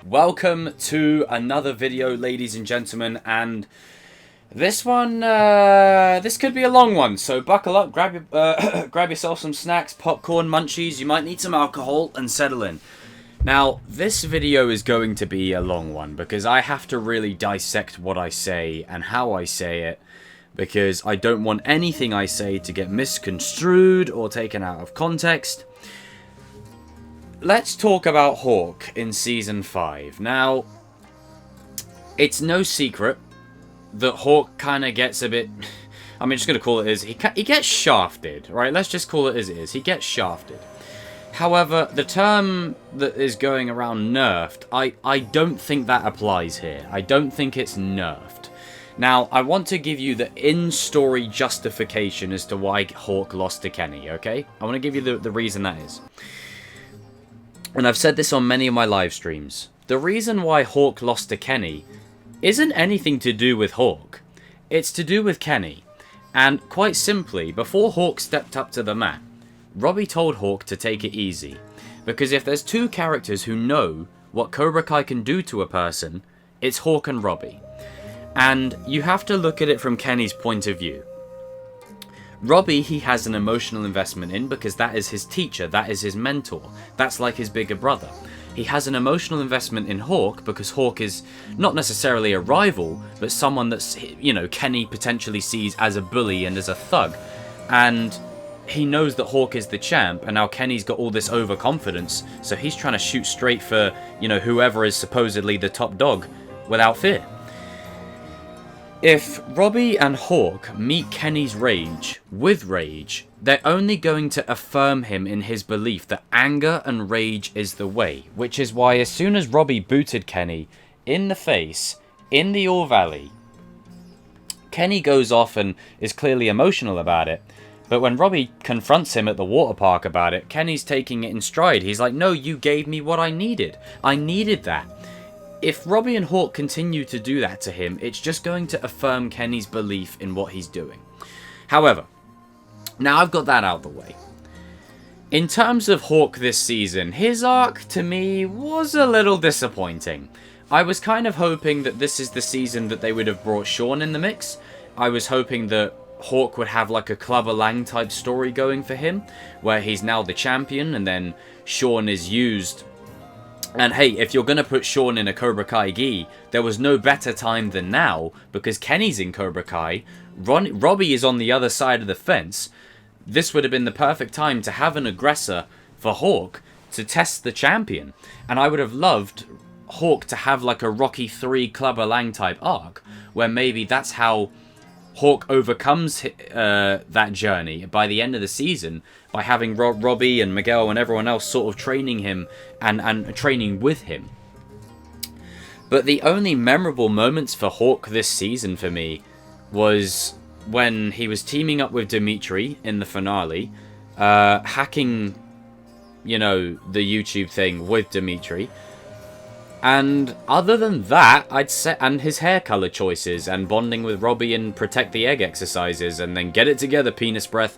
Welcome to another video, ladies and gentlemen, and this one, this could be a long one, so buckle up, grab yourself some snacks, popcorn, munchies, you might need some alcohol, and settle in. Now, this video is going to be a long one, because I have to really dissect what I say and how I say it, because I don't want anything I say to get misconstrued or taken out of context. Let's talk about Hawk in Season 5. Now, it's no secret that Hawk kind of gets a bit... I'm just going to call it as... He gets shafted, right? Let's just call it as it is. He gets shafted. However, the term that is going around nerfed, I don't think that applies here. I don't think it's nerfed. Now, I want to give you the in-story justification as to why Hawk lost to Kenny, okay? I want to give you the reason that is. And I've said this on many of my live streams. The reason why Hawk lost to Kenny isn't anything to do with Hawk. It's to do with Kenny. And quite simply, before Hawk stepped up to the mat, Robbie told Hawk to take it easy. Because if there's two characters who know what Cobra Kai can do to a person, it's Hawk and Robbie. And you have to look at it from Kenny's point of view. Robbie, he has an emotional investment in because that is his teacher, that is his mentor. That's like his bigger brother. He has an emotional investment in Hawk because Hawk is not necessarily a rival, but someone that's, you know, Kenny potentially sees as a bully and as a thug. And he knows that Hawk is the champ, and now Kenny's got all this overconfidence, so he's trying to shoot straight for, you know, whoever is supposedly the top dog without fear. If Robbie and Hawk meet Kenny's rage with rage, they're only going to affirm him in his belief that anger and rage is the way. Which is why as soon as Robbie booted Kenny in the face, in the All Valley, Kenny goes off and is clearly emotional about it. But when Robbie confronts him at the water park about it, Kenny's taking it in stride. He's like, no, you gave me what I needed. I needed that. If Robbie and Hawk continue to do that to him, it's just going to affirm Kenny's belief in what he's doing. However, now I've got that out of the way. In terms of Hawk this season, his arc to me was a little disappointing. I was kind of hoping that this is the season that they would have brought Sean in the mix. I was hoping that Hawk would have like a Clubber Lang type story going for him, where he's now the champion and then Sean is used. And hey, if you're going to put Sean in a Cobra Kai gi, there was no better time than now, because Kenny's in Cobra Kai, Robbie is on the other side of the fence. This would have been the perfect time to have an aggressor for Hawk to test the champion. And I would have loved Hawk to have like a Rocky 3 Clubber Lang type arc, where maybe that's how Hawk overcomes that journey by the end of the season, by having Robbie and Miguel and everyone else sort of training him and training with him. But the only memorable moments for Hawk this season for me was when he was teaming up with Dimitri in the finale, hacking, you know, the YouTube thing with Dimitri. And other than that, I'd say, and his hair color choices, and bonding with Robbie and protect the egg exercises, and then get it together, penis breath.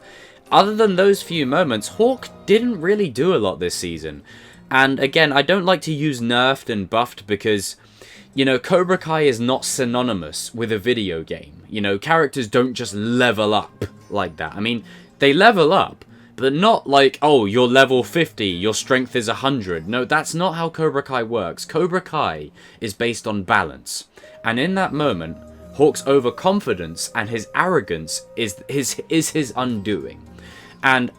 Other than those few moments, Hawk didn't really do a lot this season. And again, I don't like to use nerfed and buffed because, you know, Cobra Kai is not synonymous with a video game. You know, characters don't just level up like that. I mean, they level up, but not like, oh, you're level 50, your strength is 100. No, that's not how Cobra Kai works. Cobra Kai is based on balance. And in that moment, Hawk's overconfidence and his arrogance is his undoing. And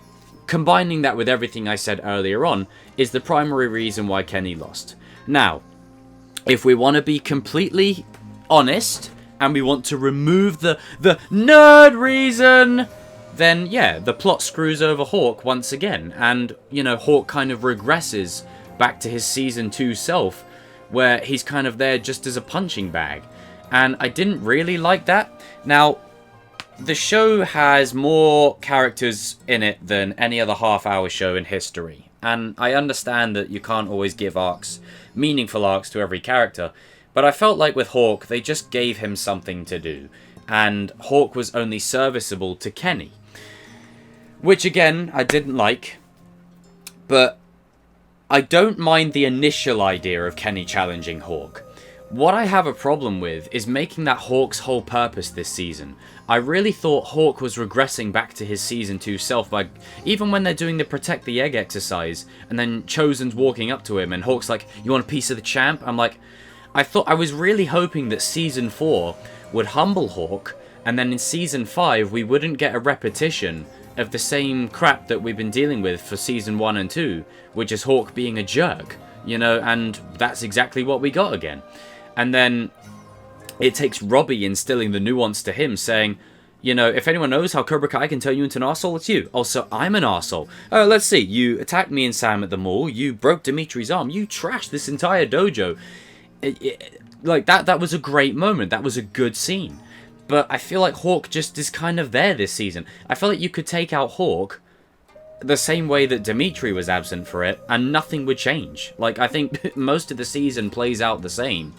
combining that with everything I said earlier on is the primary reason why Kenny lost. Now, if we want to be completely honest and we want to remove the nerd reason, then yeah, the plot screws over Hawk once again. And, you know, Hawk kind of regresses back to his Season 2 self, where he's kind of there just as a punching bag. And I didn't really like that. Now, the show has more characters in it than any other half-hour show in history. And I understand that you can't always give arcs, meaningful arcs to every character. But I felt like with Hawk, they just gave him something to do. And Hawk was only serviceable to Kenny. Which again, I didn't like. But I don't mind the initial idea of Kenny challenging Hawk. What I have a problem with is making that Hawk's whole purpose this season. I really thought Hawk was regressing back to his Season 2 self by... Even when they're doing the Protect the Egg exercise, and then Chosen's walking up to him, and Hawk's like, you want a piece of the champ? I'm like... I was really hoping that Season 4 would humble Hawk, and then in Season 5 we wouldn't get a repetition of the same crap that we've been dealing with for Season 1 and 2, which is Hawk being a jerk, you know, and that's exactly what we got again. And then it takes Robbie instilling the nuance to him, saying, you know, if anyone knows how Cobra Kai can turn you into an arsehole, it's you. Also, I'm an arsehole. Let's see, you attacked me and Sam at the mall, you broke Dimitri's arm, you trashed this entire dojo. Like, that was a great moment, that was a good scene. But I feel like Hawk just is kind of there this season. I feel like you could take out Hawk the same way that Dimitri was absent for it, and nothing would change. Like, I think most of the season plays out the same.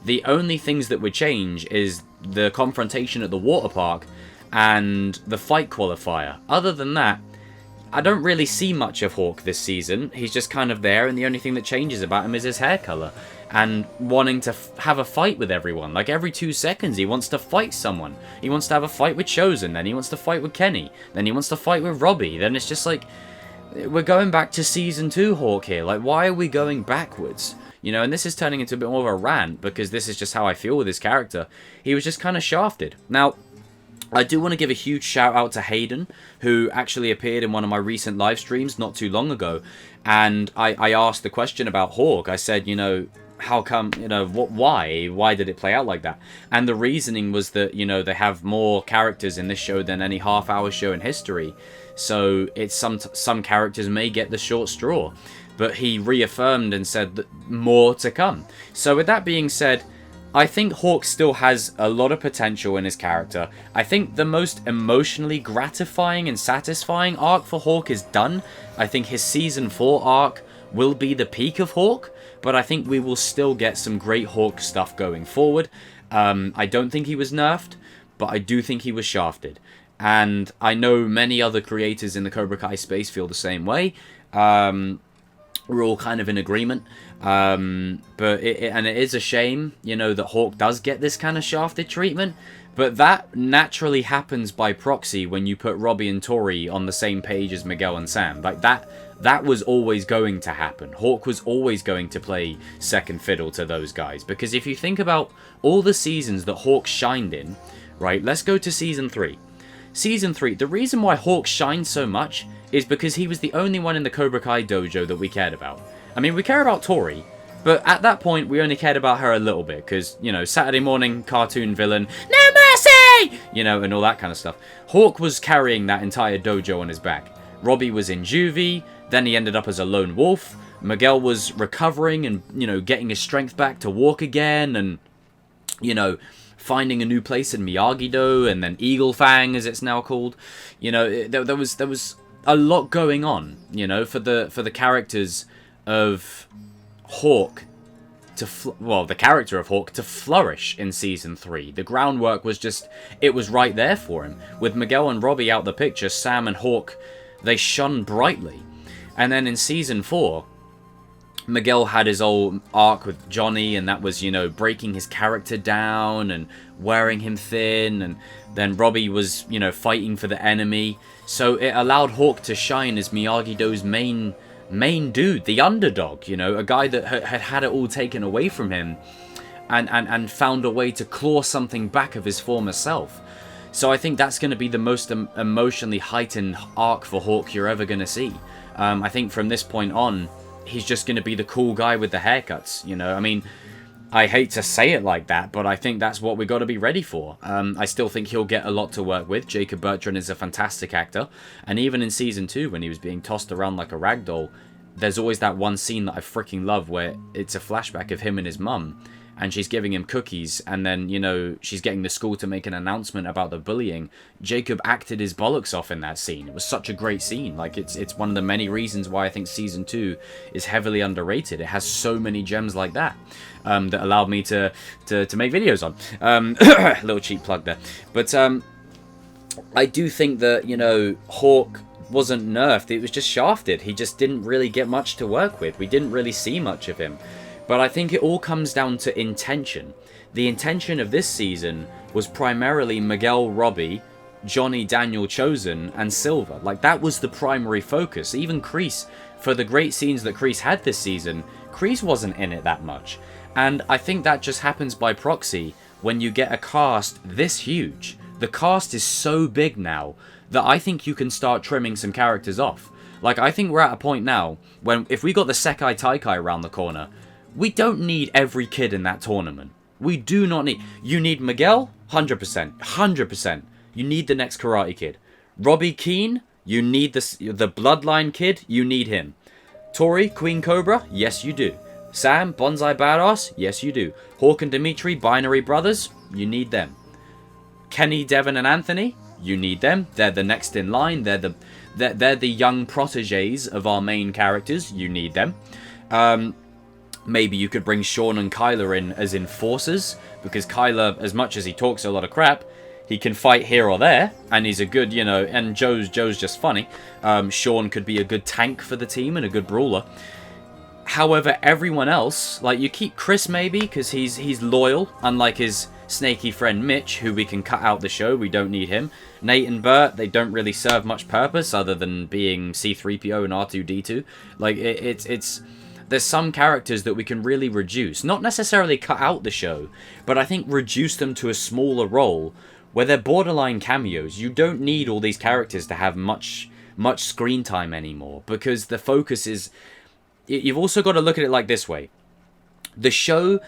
The only things that would change is the confrontation at the water park and the fight qualifier. Other than that, I don't really see much of Hawk this season. He's just kind of there, and the only thing that changes about him is his hair colour. And wanting to have a fight with everyone. Like, every 2 seconds he wants to fight someone. He wants to have a fight with Chosen, then he wants to fight with Kenny, then he wants to fight with Robbie. Then it's just like, we're going back to Season 2 Hawk here. Like, why are we going backwards? You know, and this is turning into a bit more of a rant, because this is just how I feel with his character. He was just kind of shafted. Now, I do want to give a huge shout out to Hayden, who actually appeared in one of my recent live streams not too long ago. And I asked the question about Hawk. I said, you know, how come, you know, why did it play out like that? And the reasoning was that, you know, they have more characters in this show than any half-hour show in history. So it's some characters may get the short straw. But he reaffirmed and said that more to come. So with that being said, I think Hawk still has a lot of potential in his character. I think the most emotionally gratifying and satisfying arc for Hawk is done. I think his Season 4 arc will be the peak of Hawk, but I think we will still get some great Hawk stuff going forward. I don't think he was nerfed, but I do think he was shafted. And I know many other creators in the Cobra Kai space feel the same way. We're all kind of in agreement. But it is a shame, you know, that Hawk does get this kind of shafted treatment. But that naturally happens by proxy when you put Robbie and Tori on the same page as Miguel and Sam. Like, that was always going to happen. Hawk was always going to play second fiddle to those guys. Because if you think about all the seasons that Hawk shined in, right, let's go to Season 3. Season 3, the reason why Hawk shined so much is because he was the only one in the Cobra Kai dojo that we cared about. I mean, we care about Tori, but at that point, we only cared about her a little bit, because, you know, Saturday morning cartoon villain, no mercy! You know, and all that kind of stuff. Hawk was carrying that entire dojo on his back. Robbie was in juvie, then he ended up as a lone wolf. Miguel was recovering and, you know, getting his strength back to walk again, and, you know, finding a new place in Miyagi-Do, and then Eagle Fang, as it's now called. You know, there was a lot going on, you know, for the characters of Hawk the character of Hawk to flourish in Season 3. The groundwork was just, it was right there for him. With Miguel and Robbie out the picture, Sam and Hawk, they shone brightly. And then in Season 4, Miguel had his old arc with Johnny, and that was, you know, breaking his character down and wearing him thin, and then Robbie was, you know, fighting for the enemy. So it allowed Hawk to shine as Miyagi-Do's main dude, the underdog, you know, a guy that had it all taken away from him, and found a way to claw something back of his former self. So I think that's going to be the most emotionally heightened arc for Hawk you're ever going to see. I think from this point on, he's just going to be the cool guy with the haircuts, you know. I mean, I hate to say it like that, but I think that's what we got to be ready for. I still think he'll get a lot to work with. Jacob Bertrand is a fantastic actor, and even in Season 2, when he was being tossed around like a rag doll, there's always that one scene that I freaking love where it's a flashback of him and his mum, and she's giving him cookies, and then, you know, she's getting the school to make an announcement about the bullying. Jacob acted his bollocks off in that scene. It was such a great scene. Like, it's one of the many reasons why I think Season 2 is heavily underrated. It has so many gems like that, that allowed me to make videos on. A little cheap plug there. But I do think that, you know, Hawk wasn't nerfed, it was just shafted. He just didn't really get much to work with. We didn't really see much of him. But I think it all comes down to intention. The intention of this season was primarily Miguel, Robbie, Johnny, Daniel, Chosen, and Silver. Like, that was the primary focus. Even Kreese, for the great scenes that Kreese had this season, Kreese wasn't in it that much. And I think that just happens by proxy when you get a cast this huge. The cast is so big now that I think you can start trimming some characters off. Like, I think we're at a point now when if we got the Sekai Taikai around the corner, we don't need every kid in that tournament. We do not need... You need Miguel? 100%. 100%. You need the next Karate Kid. Robbie Keane? You need the Bloodline Kid? You need him. Tori, Queen Cobra? Yes, you do. Sam, Bonsai Badass? Yes, you do. Hawk and Dimitri, Binary Brothers? You need them. Kenny, Devin, and Anthony? You need them. They're the next in line. They're the young proteges of our main characters. You need them. Maybe you could bring Sean and Kyler in as enforcers, because Kyler, as much as he talks a lot of crap, he can fight here or there, and he's a good, you know, and Joe's just funny. Sean could be a good tank for the team and a good brawler. However, everyone else, like, you keep Chris maybe, because he's loyal, unlike his snaky friend Mitch, who we can cut out the show. We don't need him. Nate and Bert, they don't really serve much purpose other than being C-3PO and R2-D2. Like, it's there's some characters that we can really reduce. Not necessarily cut out the show, but I think reduce them to a smaller role where they're borderline cameos. You don't need all these characters to have much screen time anymore, because the focus is... You've also got to look at it like this way. The show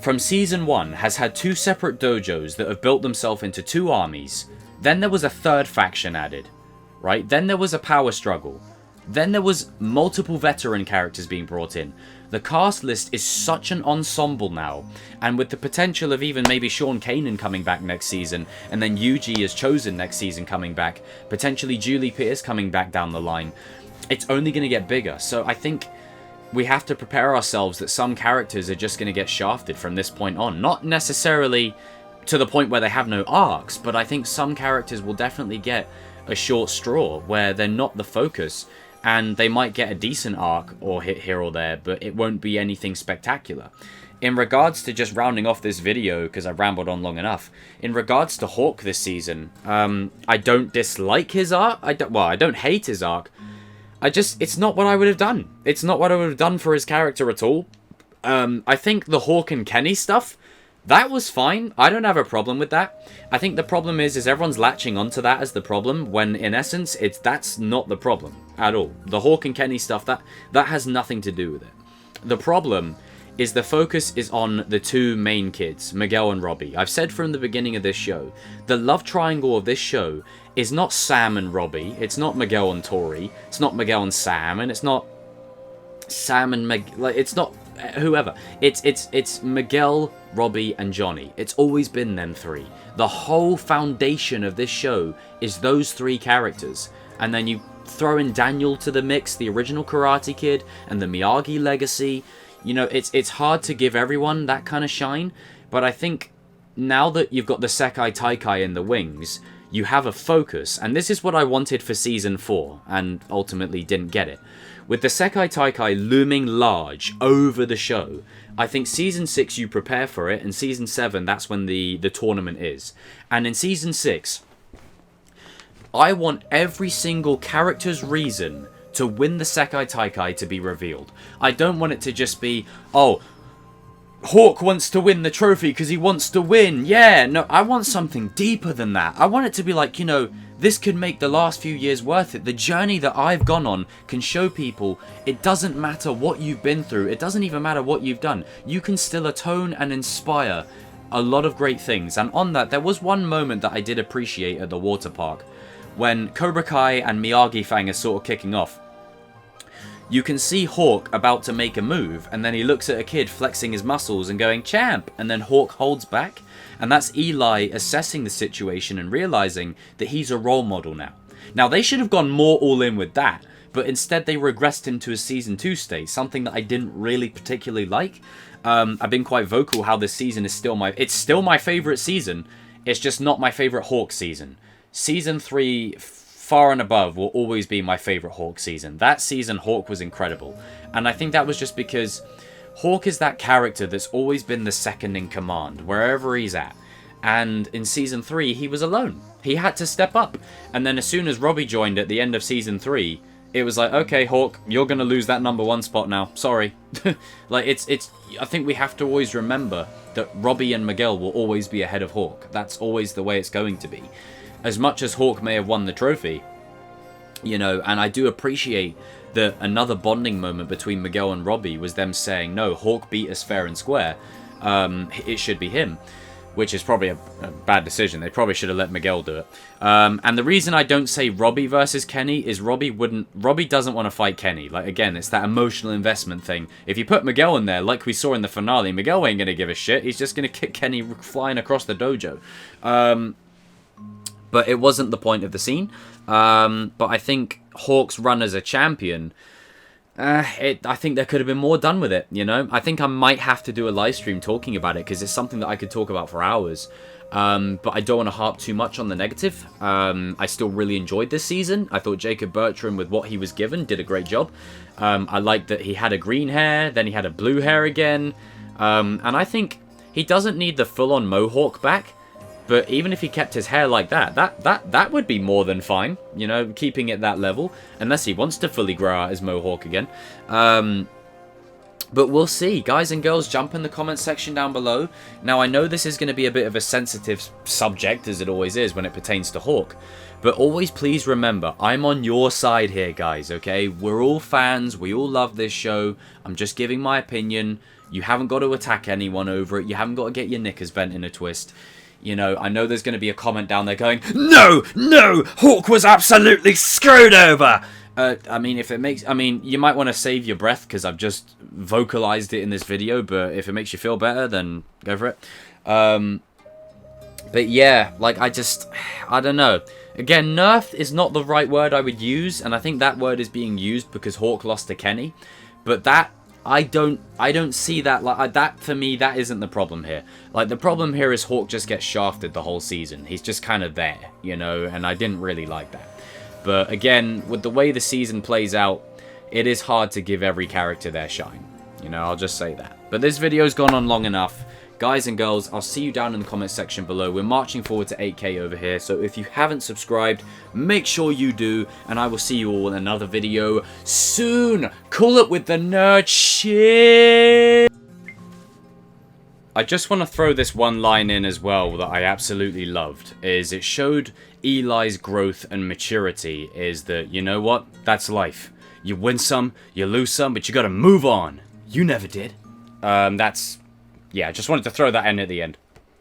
from Season 1 has had 2 separate dojos that have built themselves into 2 armies. Then there was a 3rd faction added, right? Then there was a power struggle. Then there was multiple veteran characters being brought in. The cast list is such an ensemble now, and with the potential of even maybe Sean Kanan coming back next season, and then Yuji as Chosen next season coming back, potentially Julie Pierce coming back down the line, it's only going to get bigger. So I think we have to prepare ourselves that some characters are just going to get shafted from this point on. Not necessarily to the point where they have no arcs, but I think some characters will definitely get a short straw where they're not the focus, and they might get a decent arc or hit here or there, but it won't be anything spectacular. In regards to just rounding off this video, because I've rambled on long enough, in regards to Hawk this season, I don't dislike his arc. I don't hate his arc. It's not what I would have done. It's not what I would have done for his character at all. I think the Hawk and Kenny stuff, that was fine. I don't have a problem with that. I think the problem is everyone's latching onto that as the problem, when in essence, that's not the problem at all. The Hawk and Kenny stuff, that has nothing to do with it. The problem is the focus is on the 2 main kids, Miguel and Robbie. I've said from the beginning of this show, the love triangle of this show is not Sam and Robbie, it's not Miguel and Tori, it's not Miguel and Sam, and it's not Sam and it's not whoever. It's Miguel, Robbie, and Johnny. It's always been them 3. The whole foundation of this show is those 3 characters, and then you throw in Daniel to the mix, the original Karate Kid, and the Miyagi legacy. You know, it's hard to give everyone that kind of shine, but I think now that you've got the Sekai Taikai in the wings, you have a focus, and this is what I wanted for Season 4, and ultimately didn't get it. With the Sekai Taikai looming large over the show, I think Season 6 you prepare for it, and Season 7, that's when the tournament is. And in Season 6, I want every single character's reason to win the Sekai Taikai to be revealed. I don't want it to just be, oh, Hawk wants to win the trophy because he wants to win. Yeah, no, I want something deeper than that. I want it to be like, you know, this could make the last few years worth it. The journey that I've gone on can show people it doesn't matter what you've been through. It doesn't even matter what you've done. You can still atone and inspire a lot of great things. And on that, there was one moment that I did appreciate at the water park. When Cobra Kai and Miyagi Fang are sort of kicking off, you can see Hawk about to make a move, and then he looks at a kid flexing his muscles and going, champ, and then Hawk holds back, and that's Eli assessing the situation and realizing that he's a role model now. Now, they should have gone more all in with that, but instead they regressed him to a Season 2 state, something that I didn't really particularly like. I've been quite vocal how this season is still my favorite season, it's just not my favorite Hawk season. Season 3 far and above will always be my favorite Hawk season. That season, Hawk was incredible. And I think that was just because Hawk is that character that's always been the second in command, wherever he's at. And in Season 3, he was alone. He had to step up. And then as soon as Robbie joined at the end of Season 3, it was like, okay, Hawk, you're going to lose that #1 spot now. Sorry. Like, I think we have to always remember that Robbie and Miguel will always be ahead of Hawk. That's always the way it's going to be. As much as Hawk may have won the trophy, you know, and I do appreciate that another bonding moment between Miguel and Robbie was them saying, no, Hawk beat us fair and square. It should be him. Which is probably a bad decision. They probably should have let Miguel do it. And the reason I don't say Robbie versus Kenny is Robbie doesn't want to fight Kenny. Like, again, it's that emotional investment thing. If you put Miguel in there, like we saw in the finale, Miguel ain't going to give a shit. He's just going to kick Kenny flying across the dojo. But it wasn't the point of the scene. But I think Hawk's run as a champion, I think there could have been more done with it, you know? I think I might have to do a live stream talking about it, because it's something that I could talk about for hours. But I don't want to harp too much on the negative. I still really enjoyed this season. I thought Jacob Bertram, with what he was given, did a great job. I liked that he had a green hair, then he had a blue hair again. And I think he doesn't need the full-on mohawk back. But even if he kept his hair like that would be more than fine, you know, keeping it that level, unless he wants to fully grow out his mohawk again. But we'll see. Guys and girls, jump in the comment section down below. Now, I know this is going to be a bit of a sensitive subject, as it always is when it pertains to Hawk. But always please remember, I'm on your side here, guys, okay? We're all fans. We all love this show. I'm just giving my opinion. You haven't got to attack anyone over it. You haven't got to get your knickers bent in a twist. You know, I know there's going to be a comment down there going, no, Hawk was absolutely screwed over. I mean, you might want to save your breath because I've just vocalized it in this video, but if it makes you feel better, then go for it. But yeah, like, I don't know. Again, nerfed is not the right word I would use, and I think that word is being used because Hawk lost to Kenny. But that, I don't see that, like, that, for me, that isn't the problem here. Like, the problem here is Hawk just gets shafted the whole season. He's just kind of there, you know, and I didn't really like that. But again, with the way the season plays out, it is hard to give every character their shine. You know, I'll just say that. But this video's gone on long enough. Guys and girls, I'll see you down in the comment section below. We're marching forward to 8K over here, so if you haven't subscribed, make sure you do, and I will see you all in another video soon. Call it with the nerd shit. I just want to throw this one line in as well that I absolutely loved, is it showed Eli's growth and maturity, is that, you know what, that's life. You win some, you lose some, but you gotta move on. You never did. Yeah, just wanted to throw that in at the end.